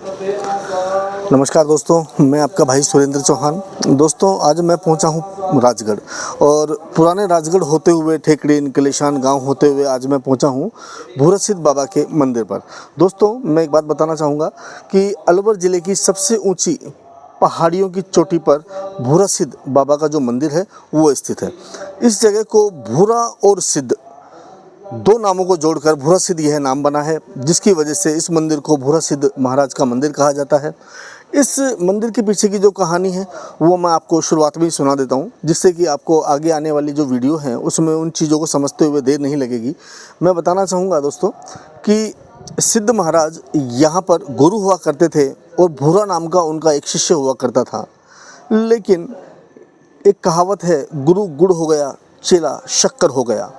नमस्कार दोस्तों, मैं आपका भाई सुरेंद्र चौहान। दोस्तों, आज मैं पहुंचा हूं राजगढ़ और पुराने राजगढ़ होते हुए ठेकड़ीन कलेशान गांव होते हुए आज मैं पहुंचा हूं भूरसिद्ध बाबा के मंदिर पर। दोस्तों, मैं एक बात बताना चाहूँगा कि अलवर ज़िले की सबसे ऊंची पहाड़ियों की चोटी पर भूरसिद्ध बाबा का जो मंदिर है वो स्थित है। इस जगह को भूरा और सिद्ध दो नामों को जोड़कर भूरसिद्ध यह नाम बना है, जिसकी वजह से इस मंदिर को भूरसिद्ध महाराज का मंदिर कहा जाता है। इस मंदिर के पीछे की जो कहानी है वो मैं आपको शुरुआत में ही सुना देता हूँ, जिससे कि आपको आगे आने वाली जो वीडियो है उसमें उन चीज़ों को समझते हुए देर नहीं लगेगी। मैं बताना चाहूँगा दोस्तों कि सिद्ध महाराज यहाँ पर गुरु हुआ करते थे और भूरा नाम का उनका एक शिष्य हुआ करता था। लेकिन एक कहावत है, गुरु गुड़ हो गया, चेला शक्कर हो गया।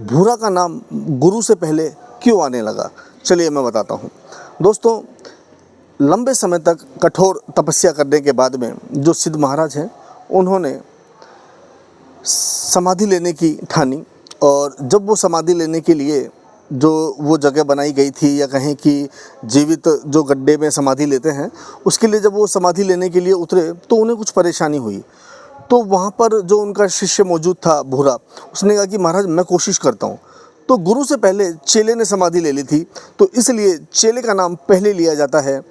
भूरा का नाम गुरु से पहले क्यों आने लगा, चलिए मैं बताता हूँ। दोस्तों, लंबे समय तक कठोर तपस्या करने के बाद में जो सिद्ध महाराज हैं उन्होंने समाधि लेने की ठानी, और जब वो समाधि लेने के लिए जो वो जगह बनाई गई थी, या कहें कि जीवित जो गड्ढे में समाधि लेते हैं, उसके लिए जब वो समाधि लेने के लिए उतरे तो उन्हें कुछ परेशानी हुई। तो वहाँ पर जो उनका शिष्य मौजूद था भूरा, उसने कहा कि महाराज मैं कोशिश करता हूँ। तो गुरु से पहले चेले ने समाधि ले ली थी, तो इसलिए चेले का नाम पहले लिया जाता है।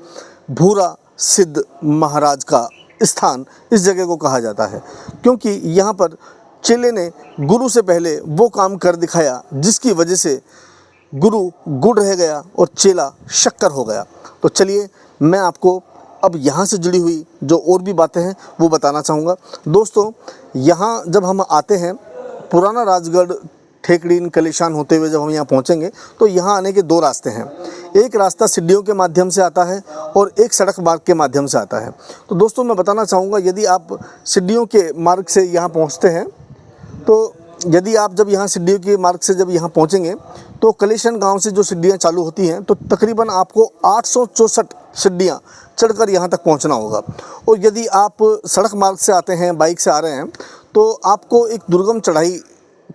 भूरा सिद्ध महाराज का स्थान इस जगह को कहा जाता है, क्योंकि यहाँ पर चेले ने गुरु से पहले वो काम कर दिखाया जिसकी वजह से गुरु गुड़ रह गया और चेला शक्कर हो गया। तो चलिए मैं आपको अब यहाँ से जुड़ी हुई जो और भी बातें हैं वो बताना चाहूँगा। दोस्तों, यहाँ जब हम आते हैं पुराना राजगढ़ ठेकड़ीन कलेशान होते हुए जब हम यहाँ पहुँचेंगे तो यहाँ आने के दो रास्ते हैं। एक रास्ता सीढ़ियों के माध्यम से आता है और एक सड़क मार्ग के माध्यम से आता है। तो दोस्तों, मैं बताना चाहूँगा, यदि आप सीढ़ियों के मार्ग से यहाँ पहुँचते हैं तो यदि आप जब यहाँ सीढ़ियों के मार्ग से जब यहाँ पहुँचेंगे तो कलेशन गांव से जो सीढ़ियाँ चालू होती हैं तो तकरीबन आपको 864 सीढ़ियाँ चढ़कर यहाँ तक पहुँचना होगा। और यदि आप सड़क मार्ग से आते हैं, बाइक से आ रहे हैं, तो आपको एक दुर्गम चढ़ाई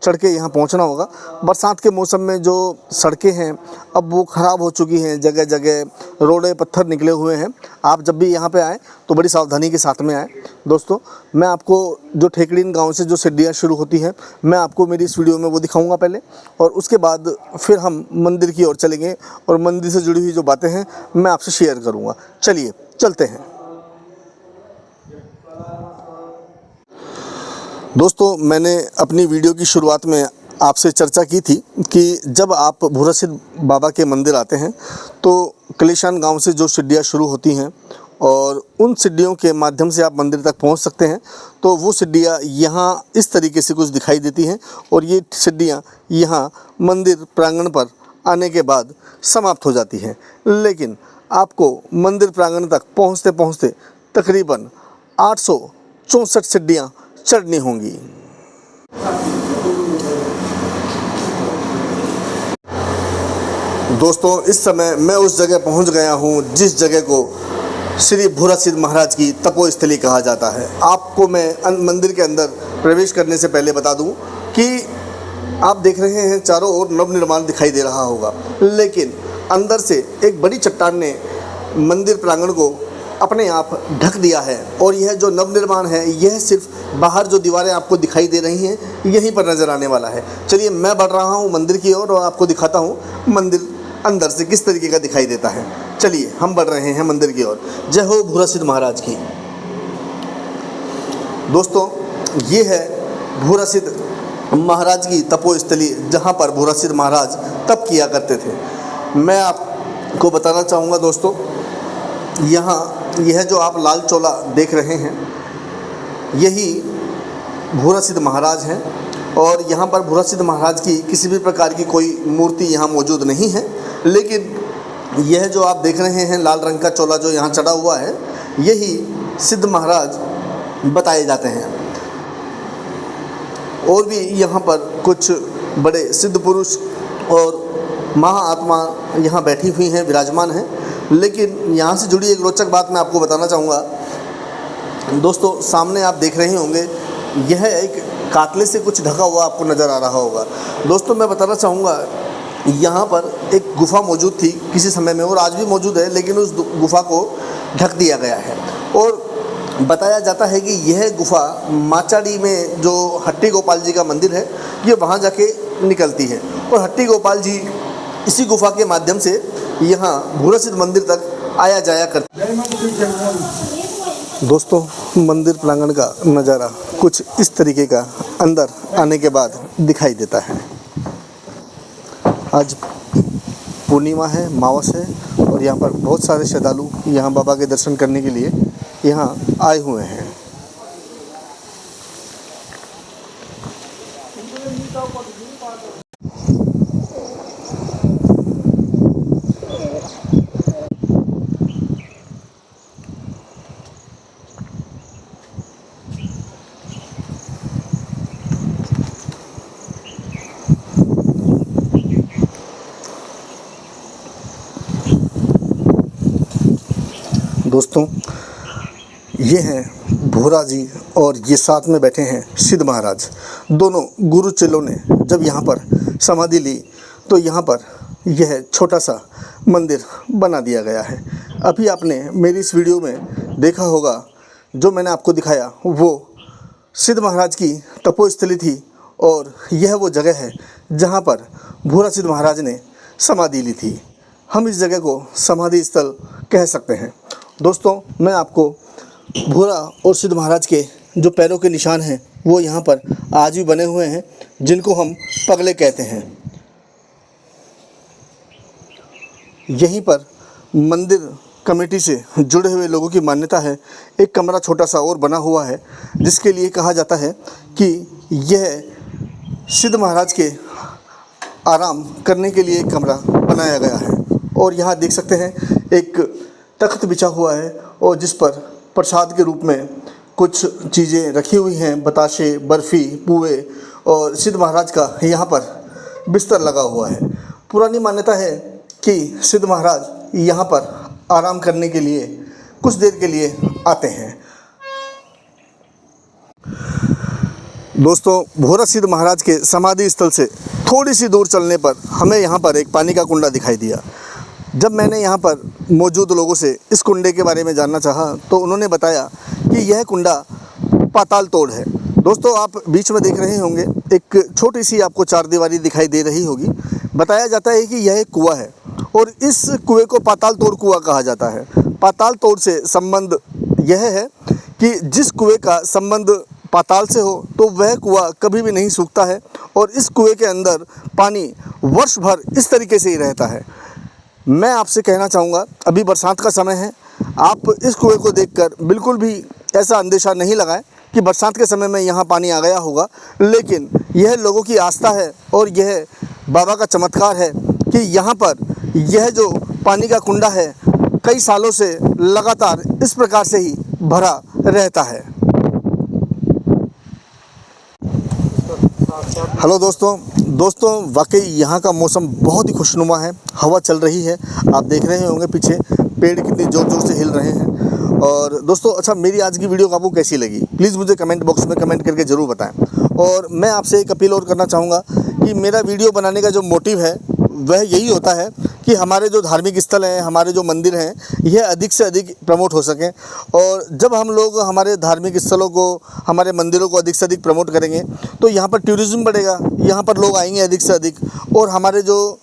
चढ़ के यहाँ पहुँचना होगा। बरसात के मौसम में जो सड़कें हैं अब वो ख़राब हो चुकी हैं, जगह जगह रोड़े पत्थर निकले हुए हैं। आप जब भी यहाँ पे आएँ तो बड़ी सावधानी के साथ में आएँ। दोस्तों, मैं आपको जो ठेकड़ीन गांव से जो सीढ़ियाँ शुरू होती हैं मैं आपको मेरी इस वीडियो में वो दिखाऊंगा पहले, और उसके बाद फिर हम मंदिर की ओर चलेंगे और मंदिर से जुड़ी हुई जो बातें हैं मैं आपसे शेयर करूँगा। चलिए चलते हैं। दोस्तों, मैंने अपनी वीडियो की शुरुआत में आपसे चर्चा की थी कि जब आप भूरसिद्ध बाबा के मंदिर आते हैं तो कलेशान गांव से जो सीढ़ियाँ शुरू होती हैं और उन सीढ़ियों के माध्यम से आप मंदिर तक पहुंच सकते हैं। तो वो सीढ़ियाँ यहाँ इस तरीके से कुछ दिखाई देती हैं, और ये सीढ़ियाँ यहाँ मंदिर प्रांगण पर आने के बाद समाप्त हो जाती हैं। लेकिन आपको मंदिर प्रांगण तक पहुँचते पहुँचते तकरीबन 864 सीढ़ियाँ चढ़नी होंगी। दोस्तों, इस समय मैं उस जगह पहुंच गया हूं जिस जगह को श्री भूरसिद्ध महाराज की तपोस्थली कहा जाता है। आपको मैं मंदिर के अंदर प्रवेश करने से पहले बता दूं कि आप देख रहे हैं चारों ओर नवनिर्माण दिखाई दे रहा होगा, लेकिन अंदर से एक बड़ी चट्टान ने मंदिर प्रांगण को अपने आप ढक दिया है। और यह जो नवनिर्माण है यह सिर्फ बाहर जो दीवारें आपको दिखाई दे रही हैं यहीं पर नज़र आने वाला है। चलिए मैं बढ़ रहा हूँ मंदिर की ओर और आपको दिखाता हूँ मंदिर अंदर से किस तरीके का दिखाई देता है। चलिए हम बढ़ रहे हैं मंदिर की ओर। जय हो भूरसिद्ध महाराज की। दोस्तों, ये है भूरसिद्ध महाराज की तपोस्थली जहाँ पर भूरसिद्ध महाराज तप किया करते थे। मैं आपको बताना चाहूँगा दोस्तों, यहाँ यह जो आप लाल चोला देख रहे हैं यही भूरसिद्ध महाराज हैं, और यहाँ पर भूरसिद्ध महाराज की किसी भी प्रकार की कोई मूर्ति यहाँ मौजूद नहीं है। लेकिन यह जो आप देख रहे हैं लाल रंग का चोला जो यहाँ चढ़ा हुआ है यही सिद्ध महाराज बताए जाते हैं। और भी यहाँ पर कुछ बड़े सिद्ध पुरुष और महाआत्मा यहाँ बैठी हुई हैं, विराजमान हैं। लेकिन यहाँ से जुड़ी एक रोचक बात मैं आपको बताना चाहूँगा। दोस्तों, सामने आप देख रहे होंगे यह एक कातले से कुछ ढका हुआ आपको नज़र आ रहा होगा। दोस्तों, मैं बताना चाहूँगा यहाँ पर एक गुफा मौजूद थी किसी समय में, और आज भी मौजूद है, लेकिन उस गुफा को ढक दिया गया है। और बताया जाता है कि यह गुफा माचाड़ी में जो हट्टी गोपाल जी का मंदिर है, ये वहाँ जाके निकलती है, और हट्टी गोपाल जी इसी गुफा के माध्यम से यहाँ भूरा सिद्ध मंदिर तक आया जाया करते। दोस्तों, मंदिर प्रांगण का नज़ारा कुछ इस तरीके का अंदर आने के बाद दिखाई देता है। आज पूर्णिमा है, मावस है, और यहाँ पर बहुत सारे श्रद्धालु यहाँ बाबा के दर्शन करने के लिए यहाँ आए हुए हैं। दोस्तों, ये हैं भोरा जी और ये साथ में बैठे हैं सिद्ध महाराज। दोनों गुरु चेलों ने जब यहाँ पर समाधि ली तो यहाँ पर यह छोटा सा मंदिर बना दिया गया है। अभी आपने मेरी इस वीडियो में देखा होगा, जो मैंने आपको दिखाया वो सिद्ध महाराज की तपोस्थली थी, और यह वो जगह है जहाँ पर भोरा सिद्ध महाराज ने समाधि ली थी। हम इस जगह को समाधि स्थल कह सकते हैं। दोस्तों, मैं आपको भोरा और सिद्ध महाराज के जो पैरों के निशान हैं वो यहाँ पर आज भी बने हुए हैं, जिनको हम पगले कहते हैं। यहीं पर मंदिर कमेटी से जुड़े हुए लोगों की मान्यता है, एक कमरा छोटा सा और बना हुआ है, जिसके लिए कहा जाता है कि यह सिद्ध महाराज के आराम करने के लिए एक कमरा बनाया गया है। और यहाँ देख सकते हैं एक तख्त बिछा हुआ है, और जिस पर प्रसाद के रूप में कुछ चीज़ें रखी हुई हैं, बताशे, बर्फ़ी, पुए, और सिद्ध महाराज का यहाँ पर बिस्तर लगा हुआ है। पुरानी मान्यता है कि सिद्ध महाराज यहाँ पर आराम करने के लिए कुछ देर के लिए आते हैं। दोस्तों, भोरा सिद्ध महाराज के समाधि स्थल से थोड़ी सी दूर चलने पर हमें यहाँ पर एक पानी का कुंडा दिखाई दिया। जब मैंने यहाँ पर मौजूद लोगों से इस कुंडे के बारे में जानना चाहा तो उन्होंने बताया कि यह कुंडा पाताल तोड़ है। दोस्तों, आप बीच में देख रहे होंगे एक छोटी सी आपको चारदीवारी दिखाई दे रही होगी। बताया जाता है कि यह एक कुआं है, और इस कुएं को पाताल तोड़ कुआं कहा जाता है। पाताल तोड़ से संबंध यह है कि जिस कुएं का संबंध पाताल से हो तो वह कुआं कभी भी नहीं सूखता है, और इस कुएं के अंदर पानी वर्ष भर इस तरीके से ही रहता है। मैं आपसे कहना चाहूँगा, अभी बरसात का समय है, आप इस कुएं को देखकर बिल्कुल भी ऐसा अंदेशा नहीं लगाएं कि बरसात के समय में यहाँ पानी आ गया होगा, लेकिन यह लोगों की आस्था है और यह बाबा का चमत्कार है कि यहाँ पर यह जो पानी का कुंडा है कई सालों से लगातार इस प्रकार से ही भरा रहता है। हेलो दोस्तों, वाकई यहाँ का मौसम बहुत ही खुशनुमा है। हवा चल रही है, आप देख रहे होंगे पीछे पेड़ कितनी ज़ोर ज़ोर से हिल रहे हैं। और दोस्तों, अच्छा, मेरी आज की वीडियो आपको कैसी लगी प्लीज़ मुझे कमेंट बॉक्स में कमेंट करके ज़रूर बताएं। और मैं आपसे एक अपील और करना चाहूँगा कि मेरा वीडियो बनाने का जो मोटिव है वह यही होता है कि हमारे जो धार्मिक स्थल हैं, हमारे जो मंदिर हैं, यह अधिक से अधिक प्रमोट हो सकें। और जब हम लोग हमारे धार्मिक स्थलों को, हमारे मंदिरों को अधिक से अधिक प्रमोट करेंगे तो यहाँ पर टूरिज़्म बढ़ेगा, यहाँ पर लोग आएंगे अधिक से अधिक, और हमारे जो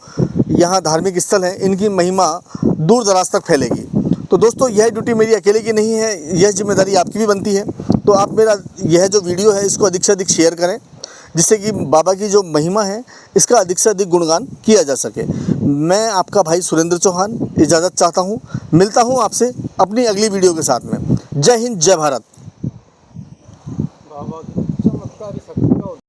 यहाँ धार्मिक स्थल हैं इनकी महिमा दूर दराज तक फैलेगी। तो दोस्तों, यह ड्यूटी मेरी अकेले की नहीं है, यह जिम्मेदारी आपकी भी बनती है। तो आप मेरा यह जो वीडियो है इसको अधिक से अधिक शेयर करें, जिससे कि बाबा की जो महिमा है इसका अधिक से अधिक गुणगान किया जा सके। मैं आपका भाई सुरेंद्र चौहान इजाज़त चाहता हूँ। मिलता हूँ आपसे अपनी अगली वीडियो के साथ में। जय हिंद, जय भारत।